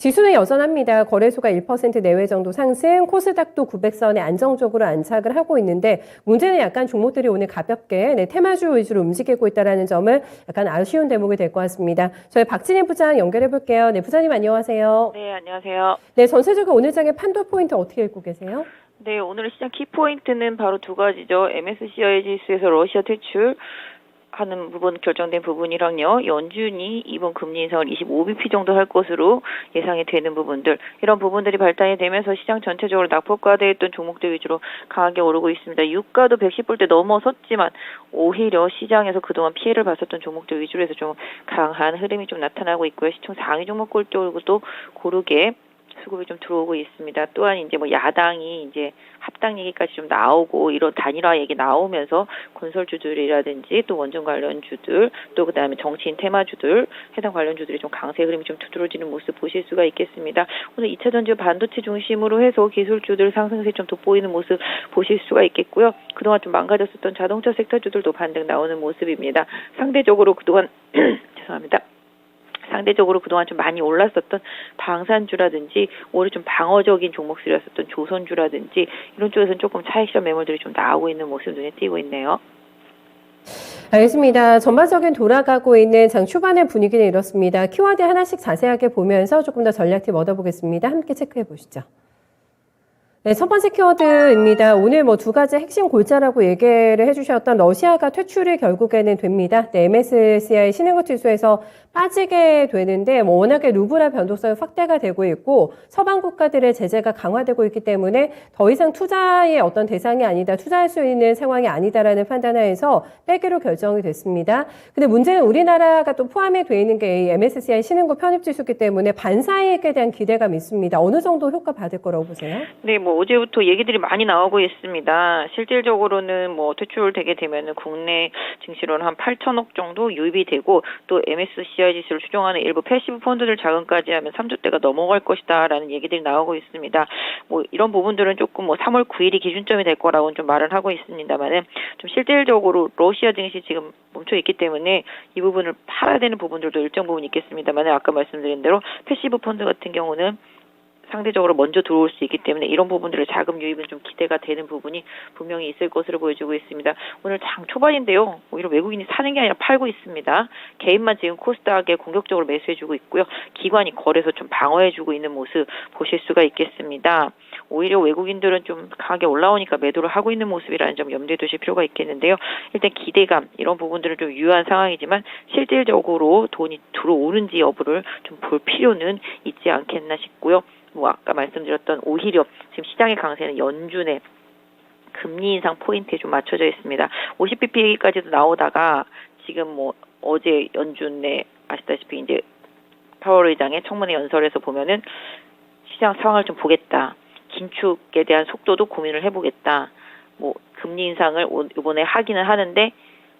지수는 여전합니다. 거래소가 1% 내외 정도 상승, 코스닥도 900선에 안정적으로 안착을 하고 있는데 문제는 약간 종목들이 오늘 가볍게 테마주 위주로 움직이고 있다는 점은 약간 아쉬운 대목이 될 것 같습니다. 저희 박진희 부장 연결해 볼게요. 네, 부장님 안녕하세요. 네, 안녕하세요. 네, 전체적으로 오늘 장의 판도 포인트 어떻게 읽고 계세요? 네, 오늘 시장 키포인트는 바로 두 가지죠. MSCI 지수에서 러시아 퇴출 하는 부분 결정된 부분이랑요. 연준이 이번 금리 인상을 25bp 정도 할 것으로 예상이 되는 부분들, 이런 부분들이 발단이 되면서 시장 전체적으로 낙폭과대했던 종목들 위주로 강하게 오르고 있습니다. 유가도 110불대 넘어섰지만 오히려 시장에서 그동안 피해를 봤었던 종목들 위주로 해서 좀 강한 흐름이 좀 나타나고 있고요. 시총 상위 종목들 쪽으로도 고르게 수급이 좀 들어오고 있습니다. 또한 이제 뭐 야당이 이제 합당 얘기까지 좀 나오고 이런 단일화 얘기 나오면서 건설주들이라든지 또 원전 관련주들 또 그다음에 정치인 테마주들 해당 관련주들이 좀 강세 흐름이 좀 두드러지는 모습 보실 수가 있겠습니다. 오늘 2차 전지 반도체 중심으로 해서 기술주들 상승세 좀 돋보이는 모습 보실 수가 있겠고요. 그동안 좀 망가졌었던 자동차 섹터주들도 반등 나오는 모습입니다. 상대적으로 그동안 죄송합니다. 상대적으로 그동안 좀 많이 올랐었던 방산주라든지 오히려 좀 방어적인 종목들이었었던 조선주라든지 이런 쪽에서는 조금 차익실현 매물들이 좀 나오고 있는 모습 눈에 띄고 있네요. 알겠습니다. 전반적인 돌아가고 있는 장 초반의 분위기는 이렇습니다. 키워드 하나씩 자세하게 보면서 조금 더 전략팁 얻어보겠습니다. 함께 체크해 보시죠. 네, 첫 번째 키워드입니다. 오늘 두 가지 핵심 골자라고 얘기를 해주셨던 러시아가 퇴출이 결국에는 됩니다. 네, MSCI 신흥국 지수에서 빠지게 되는데 워낙에 루블화 변동성이 확대가 되고 있고 서방 국가들의 제재가 강화되고 있기 때문에 더 이상 투자의 어떤 대상이 아니다, 투자할 수 있는 상황이 아니다라는 판단하에서 빼기로 결정이 됐습니다. 근데 문제는 우리나라가 또 포함이 되어 있는 게 MSCI 신흥국 편입 지수이기 때문에 반사이익에 대한 기대감이 있습니다. 어느 정도 효과 받을 거라고 보세요? 네, 어제부터 얘기들이 많이 나오고 있습니다. 실질적으로는 퇴출되게 되면은 국내 증시로는 한 8천억 정도 유입이 되고 또 MSCI 지수를 추종하는 일부 패시브 펀드들 자금까지 하면 3조대가 넘어갈 것이다라는 얘기들이 나오고 있습니다. 이런 부분들은 조금 3월 9일이 기준점이 될 거라고는 좀 말을 하고 있습니다만은 좀 실질적으로 러시아 증시 지금 멈춰 있기 때문에 이 부분을 팔아야 되는 부분들도 일정 부분 있겠습니다만 아까 말씀드린 대로 패시브 펀드 같은 경우는 상대적으로 먼저 들어올 수 있기 때문에 이런 부분들의 자금 유입은 좀 기대가 되는 부분이 분명히 있을 것으로 보여지고 있습니다. 오늘 장 초반인데요. 오히려 외국인이 사는 게 아니라 팔고 있습니다. 개인만 지금 코스닥에 공격적으로 매수해주고 있고요. 기관이 거래소 좀 방어해주고 있는 모습 보실 수가 있겠습니다. 오히려 외국인들은 좀 강하게 올라오니까 매도를 하고 있는 모습이라는 점 염두에 두실 필요가 있겠는데요. 일단 기대감 이런 부분들은 좀 유효한 상황이지만 실질적으로 돈이 들어오는지 여부를 좀 볼 필요는 있지 않겠나 싶고요. 아까 말씀드렸던 오히려 지금 시장의 강세는 연준의 금리 인상 포인트에 좀 맞춰져 있습니다. 50bp 얘기까지도 나오다가 지금 어제 연준의 아시다시피 이제 파월 의장의 청문회 연설에서 보면은 시장 상황을 좀 보겠다. 긴축에 대한 속도도 고민을 해보겠다. 금리 인상을 이번에 하기는 하는데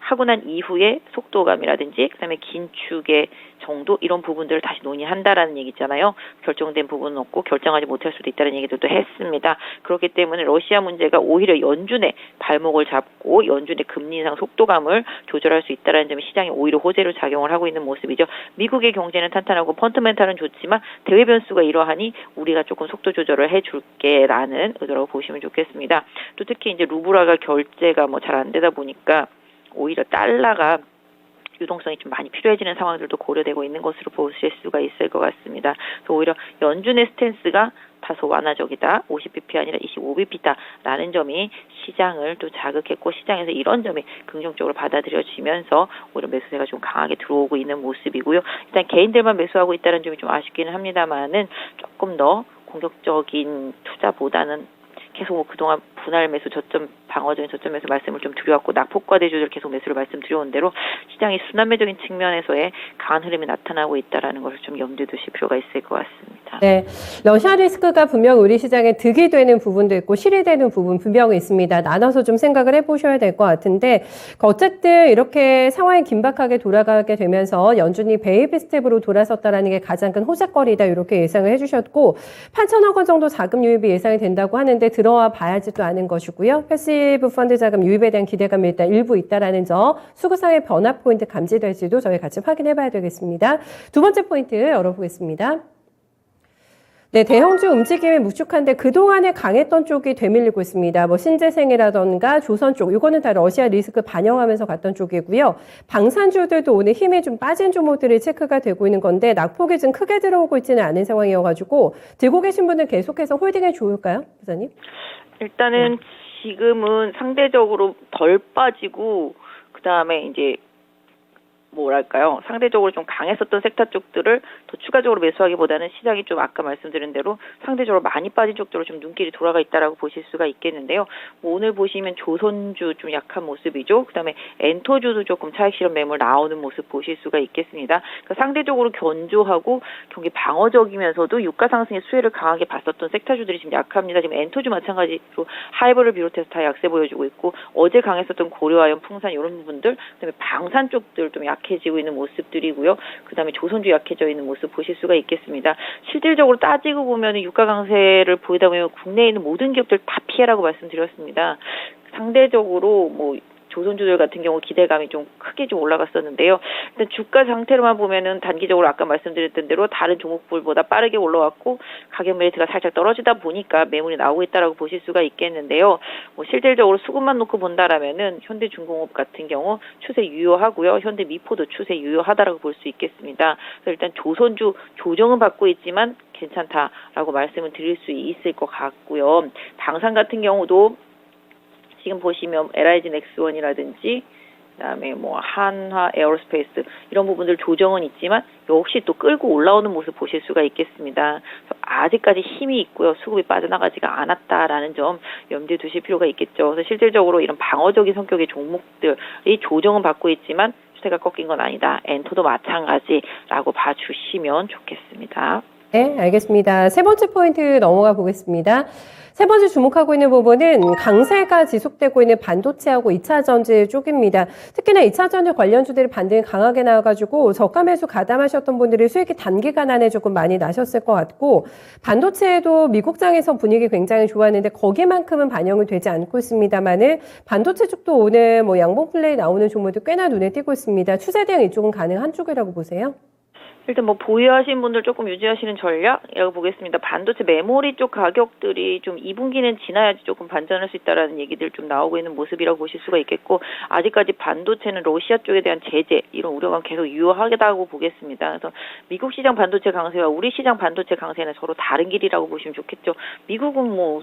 하고 난 이후에 속도감이라든지 그다음에 긴축의 정도 이런 부분들을 다시 논의한다라는 얘기잖아요. 결정된 부분은 없고 결정하지 못할 수도 있다는 얘기들도 했습니다. 그렇기 때문에 러시아 문제가 오히려 연준의 발목을 잡고 연준의 금리 인상 속도감을 조절할 수 있다는 점이 시장에 오히려 호재로 작용을 하고 있는 모습이죠. 미국의 경제는 탄탄하고 펀더멘탈은 좋지만 대외 변수가 이러하니 우리가 조금 속도 조절을 해줄게라는 의도라고 보시면 좋겠습니다. 또 특히 이제 루블화가 결제가 잘 안 되다 보니까 오히려 달러가 유동성이 좀 많이 필요해지는 상황들도 고려되고 있는 것으로 보실 수가 있을 것 같습니다. 그래서 오히려 연준의 스탠스가 다소 완화적이다, 50bp 아니라 25bp다라는 점이 시장을 또 자극했고 시장에서 이런 점이 긍정적으로 받아들여지면서 오히려 매수세가 좀 강하게 들어오고 있는 모습이고요. 일단 개인들만 매수하고 있다는 점이 좀 아쉽기는 합니다만은 조금 더 공격적인 투자보다는 계속 그동안 분할 매수 저점 방어적인 저점에서 말씀을 좀 드려왔고 낙폭과대주들 계속 매수를 말씀드려온 대로 시장이 순환매적인 측면에서의 강한 흐름이 나타나고 있다는 것을 좀 염두에 두실 필요가 있을 것 같습니다. 네, 러시아 리스크가 분명 우리 시장에 득이 되는 부분도 있고 실이 되는 부분 분명히 있습니다. 나눠서 좀 생각을 해보셔야 될 것 같은데 어쨌든 이렇게 상황이 긴박하게 돌아가게 되면서 연준이 베이비 스텝으로 돌아섰다는 게 가장 큰 호재거리다 이렇게 예상을 해주셨고 8천억 원 정도 자금 유입이 예상이 된다고 하는데 들어와 봐야지도 아는 것이고요. 패시브 펀드 자금 유입에 대한 기대감이 일단 일부 있다라는 점, 수급상의 변화 포인트 감지될지도 저희 같이 확인해 봐야 되겠습니다. 두 번째 포인트 열어보겠습니다. 네, 대형주 움직임이 묵직한데 그동안에 강했던 쪽이 되밀리고 있습니다. 뭐 신재생이라던가 조선 쪽, 이거는 다 러시아 리스크 반영하면서 갔던 쪽이고요. 방산주들도 오늘 힘이 좀 빠진 종목들이 체크가 되고 있는 건데 낙폭이 좀 크게 들어오고 있지는 않은 상황이어가지고 들고 계신 분들 계속해서 홀딩이 좋을까요, 부장님? 일단은 지금은 상대적으로 덜 빠지고 그다음에 이제 뭐랄까요, 상대적으로 좀 강했었던 섹터 쪽들을 더 추가적으로 매수하기보다는 시장이 좀 아까 말씀드린 대로 상대적으로 많이 빠진 쪽들로 좀 눈길이 돌아가 있다라고 보실 수가 있겠는데요. 뭐 오늘 보시면 조선주 좀 약한 모습이죠. 그다음에 엔터주도 조금 차익 실현 매물 나오는 모습 보실 수가 있겠습니다. 그러니까 상대적으로 견조하고 경기 방어적이면서도 유가 상승의 수혜를 강하게 봤었던 섹터주들이 지금 약합니다. 지금 엔터주 마찬가지로 하이브를 비롯해서 다 약세 보여주고 있고 어제 강했었던 고려아연, 풍산 이런 부분들, 그다음에 방산 쪽들 좀 약해지고 있는 모습들이고요. 그다음에 조선주 약해져 있는 모습 보실 수가 있겠습니다. 실질적으로 따지고 보면 유가 강세를 보이다 보면 국내에 있는 모든 기업들 다 피해라고 말씀드렸습니다. 상대적으로 뭐 조선주들 같은 경우 기대감이 좀 크게 좀 올라갔었는데요. 일단 주가 상태로만 보면은 단기적으로 아까 말씀드렸던 대로 다른 종목들보다 빠르게 올라왔고 가격 메리트가 살짝 떨어지다 보니까 매물이 나오고 있다라고 보실 수가 있겠는데요. 뭐 실질적으로 수급만 놓고 본다라면은 현대중공업 같은 경우 추세 유효하고요. 현대미포도 추세 유효하다라고 볼 수 있겠습니다. 그래서 일단 조선주 조정은 받고 있지만 괜찮다라고 말씀을 드릴 수 있을 것 같고요. 방산 같은 경우도 지금 보시면 LIG 넥스원이라든지 그다음에 뭐 한화 에어로스페이스 이런 부분들 조정은 있지만 역시 또 끌고 올라오는 모습 보실 수가 있겠습니다. 아직까지 힘이 있고요. 수급이 빠져나가지가 않았다라는 점 염두에 두실 필요가 있겠죠. 그래서 실질적으로 이런 방어적인 성격의 종목들이 조정은 받고 있지만 추세가 꺾인 건 아니다. 엔터도 마찬가지라고 봐주시면 좋겠습니다. 네, 알겠습니다. 세 번째 포인트 넘어가 보겠습니다. 세 번째 주목하고 있는 부분은 강세가 지속되고 있는 반도체하고 2차 전지 쪽입니다. 특히나 2차 전지 관련주들이 반등이 강하게 나와가지고 저가 매수 가담하셨던 분들이 수익이 단기간 안에 조금 많이 나셨을 것 같고 반도체도 미국장에서 분위기 굉장히 좋았는데 거기만큼은 반영이 되지 않고 있습니다만은 반도체 쪽도 오늘 뭐 양봉 플레이 나오는 종목도 꽤나 눈에 띄고 있습니다. 추세 대응 이쪽은 가능한 쪽이라고 보세요? 일단 뭐 보유하신 분들 조금 유지하시는 전략이라고 보겠습니다. 반도체 메모리 쪽 가격들이 좀 2분기는 지나야지 조금 반전할 수 있다라는 얘기들 좀 나오고 있는 모습이라고 보실 수가 있겠고 아직까지 반도체는 러시아 쪽에 대한 제재 이런 우려가 계속 유효하다고 보겠습니다. 그래서 미국 시장 반도체 강세와 우리 시장 반도체 강세는 서로 다른 길이라고 보시면 좋겠죠. 미국은 뭐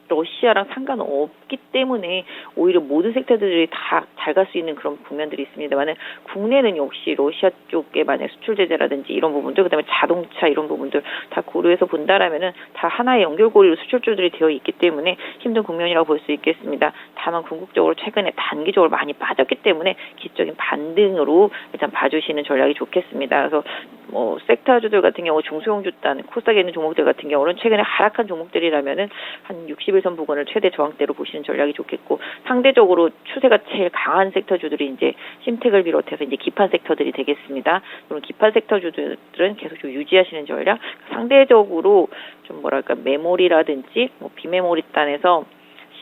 러시아랑 상관없기 때문에 오히려 모든 섹터들이 다 잘 갈 수 있는 그런 국면들이 있습니다만은 국내는 역시 러시아 쪽에 만약 수출 제재라든지 이런 부분들 그다음에 자동차 이런 부분들 다 고려해서 본다라면은 다 하나의 연결고리로 수출주들이 되어 있기 때문에 힘든 국면이라고 볼 수 있겠습니다. 다만 궁극적으로 최근에 단기적으로 많이 빠졌기 때문에 기적인 반등으로 일단 봐주시는 전략이 좋겠습니다. 그래서 뭐 섹터주들 같은 경우 중소형주단 코스닥에 있는 종목들 같은 경우는 최근에 하락한 종목들이라면은 한 60일선 부근을 최대 저항대로 보시는 전략이 좋겠고 상대적으로 추세가 제일 강한 섹터주들이 이제 심텍을 비롯해서 이제 기판 섹터들이 되겠습니다. 그럼 기판 섹터주들은 계속 좀 유지하시는 전략. 상대적으로 좀 뭐랄까 메모리라든지 뭐 비메모리 단에서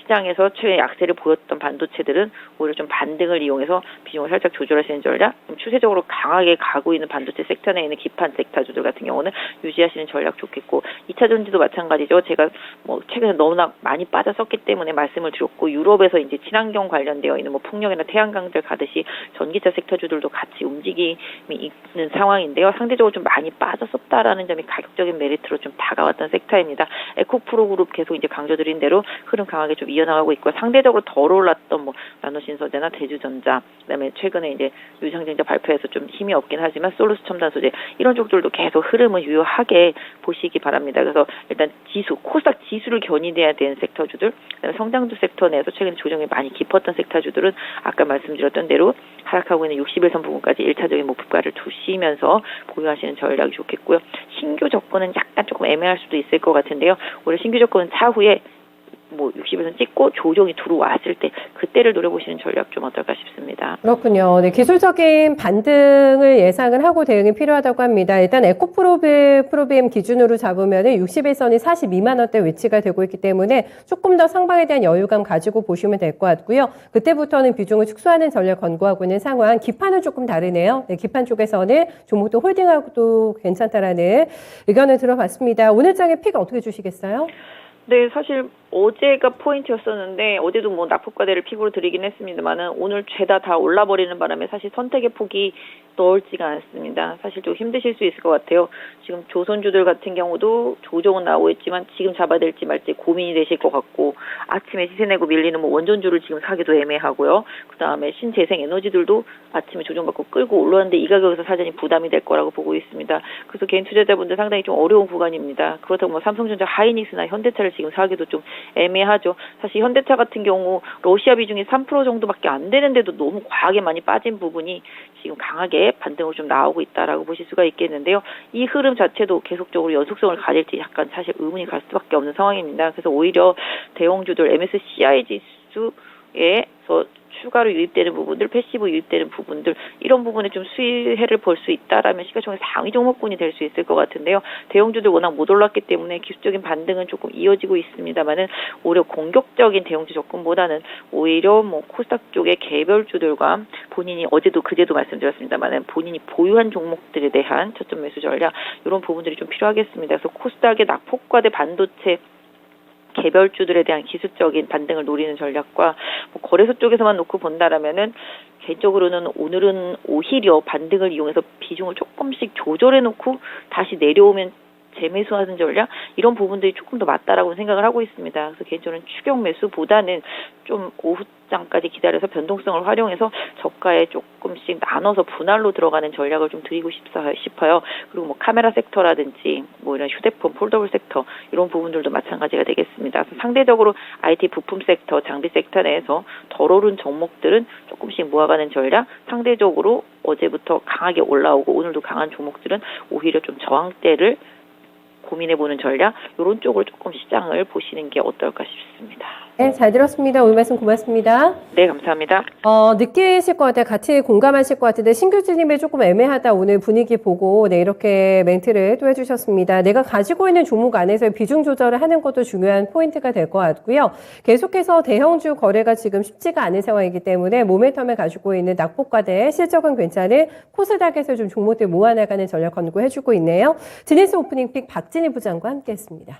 시장에서 최근에 약세를 보였던 반도체들은 오히려 좀 반등을 이용해서 비중을 살짝 조절하시는 전략, 추세적으로 강하게 가고 있는 반도체 섹터 내에 있는 기판 섹터주들 같은 경우는 유지하시는 전략 좋겠고 2차 전지도 마찬가지죠. 제가 뭐 최근에 너무나 많이 빠졌었기 때문에 말씀을 드렸고 유럽에서 이제 친환경 관련되어 있는 뭐 풍력이나 태양광들 가듯이 전기차 섹터주들도 같이 움직임이 있는 상황인데요. 상대적으로 좀 많이 빠졌었다라는 점이 가격적인 메리트로 좀 다가왔던 섹터입니다. 에코프로 그룹 계속 이제 강조드린 대로 흐름 강하게 좀 이어나가고 있고 상대적으로 덜 올랐던 뭐 나노신소재나 대주전자 그다음에 최근에 이제 유상증자 발표해서 좀 힘이 없긴 하지만 솔루스 첨단 소재 이런 쪽들도 계속 흐름을 유효하게 보시기 바랍니다. 그래서 일단 지수 코스닥 지수를 견인해야 되는 섹터주들 그다음에 성장주 섹터 내에서 최근에 조정이 많이 깊었던 섹터주들은 아까 말씀드렸던 대로 하락하고 있는 60일선 부분까지 1차적인 목표가를 두시면서 보유하시는 전략이 좋겠고요. 신규 접근은 약간 조금 애매할 수도 있을 것 같은데요. 올해 신규 접근은 차후에 뭐 60에서 찍고 조정이 들어왔을 때 그때를 노려보시는 전략 좀 어떨까 싶습니다. 그렇군요. 네, 기술적인 반등을 예상을 하고 대응이 필요하다고 합니다. 일단 프로비엠 기준으로 잡으면 61선이 42만 원대 위치가 되고 있기 때문에 조금 더 상방에 대한 여유감 가지고 보시면 될 것 같고요. 그때부터는 비중을 축소하는 전략 권고하고 있는 상황. 기판은 조금 다르네요. 네, 기판 쪽에서는 종목도 홀딩하고도 괜찮다라는 의견을 들어봤습니다. 오늘 장의 픽 어떻게 주시겠어요? 네, 사실 어제가 포인트였었는데 어제도 뭐 낙폭과대를 픽으로 드리긴 했습니다만은 오늘 죄다 다 올라버리는 바람에 사실 선택의 폭이 넓지가 않습니다. 사실 좀 힘드실 수 있을 것 같아요. 지금 조선주들 같은 경우도 조정은 나오고 있지만 지금 잡아야 될지 말지 고민이 되실 것 같고 아침에 시세 내고 밀리는 뭐 원전주를 지금 사기도 애매하고요. 그다음에 신재생 에너지들도 아침에 조정받고 끌고 올라왔는데 이 가격에서 사전이 부담이 될 거라고 보고 있습니다. 그래서 개인 투자자분들 상당히 좀 어려운 구간입니다. 그렇다고 뭐 삼성전자, 하이닉스나 현대차를 지금 사기도 좀 애매하죠. 사실 현대차 같은 경우 러시아 비중이 3% 정도밖에 안 되는데도 너무 과하게 많이 빠진 부분이 지금 강하게 반등으로 좀 나오고 있다라고 보실 수가 있겠는데요. 이 흐름 자체도 계속적으로 연속성을 가질지 약간 사실 의문이 갈 수밖에 없는 상황입니다. 그래서 오히려 대형주들 MSCI 지수에서 추가로 유입되는 부분들, 패시브 유입되는 부분들 이런 부분에 좀 수혜를 볼 수 있다라면 시가총액 상위 종목군이 될 수 있을 것 같은데요. 대형주들 워낙 못 올랐기 때문에 기술적인 반등은 조금 이어지고 있습니다만은 오히려 공격적인 대형주 접근보다는 오히려 뭐 코스닥 쪽의 개별주들과 본인이 어제도 그제도 말씀드렸습니다만은 본인이 보유한 종목들에 대한 저점 매수 전략 이런 부분들이 좀 필요하겠습니다. 그래서 코스닥의 낙폭과대 반도체 개별주들에 대한 기술적인 반등을 노리는 전략과 뭐 거래소 쪽에서만 놓고 본다라면은 개인적으로는 오늘은 오히려 반등을 이용해서 비중을 조금씩 조절해 놓고 다시 내려오면 재매수하는 전략 이런 부분들이 조금 더 맞다라고 생각을 하고 있습니다. 그래서 개인적으로는 추격 매수보다는 좀 오후장까지 기다려서 변동성을 활용해서 저가에 조금씩 나눠서 분할로 들어가는 전략을 좀 드리고 싶어요. 그리고 뭐 카메라 섹터라든지 뭐 이런 휴대폰 폴더블 섹터 이런 부분들도 마찬가지가 되겠습니다. 그래서 상대적으로 IT 부품 섹터, 장비 섹터 내에서 덜 오른 종목들은 조금씩 모아가는 전략, 상대적으로 어제부터 강하게 올라오고 오늘도 강한 종목들은 오히려 좀 저항대를 고민해보는 전략 이런 쪽으로 조금 시장을 보시는 게 어떨까 싶습니다. 네, 잘 들었습니다. 오늘 말씀 고맙습니다. 네, 감사합니다. 느끼실 것 같아요. 같이 공감하실 것 같은데 신규 진입이 조금 애매하다. 오늘 분위기 보고 네, 이렇게 멘트를 또 해주셨습니다. 내가 가지고 있는 종목 안에서 비중 조절을 하는 것도 중요한 포인트가 될 것 같고요. 계속해서 대형주 거래가 지금 쉽지가 않은 상황이기 때문에 모멘텀을 가지고 있는 낙폭과대 실적은 괜찮은 코스닥에서 좀 종목들 모아나가는 전략 권고해주고 있네요. 지니스 오프닝 픽 박진희 부장과 함께했습니다.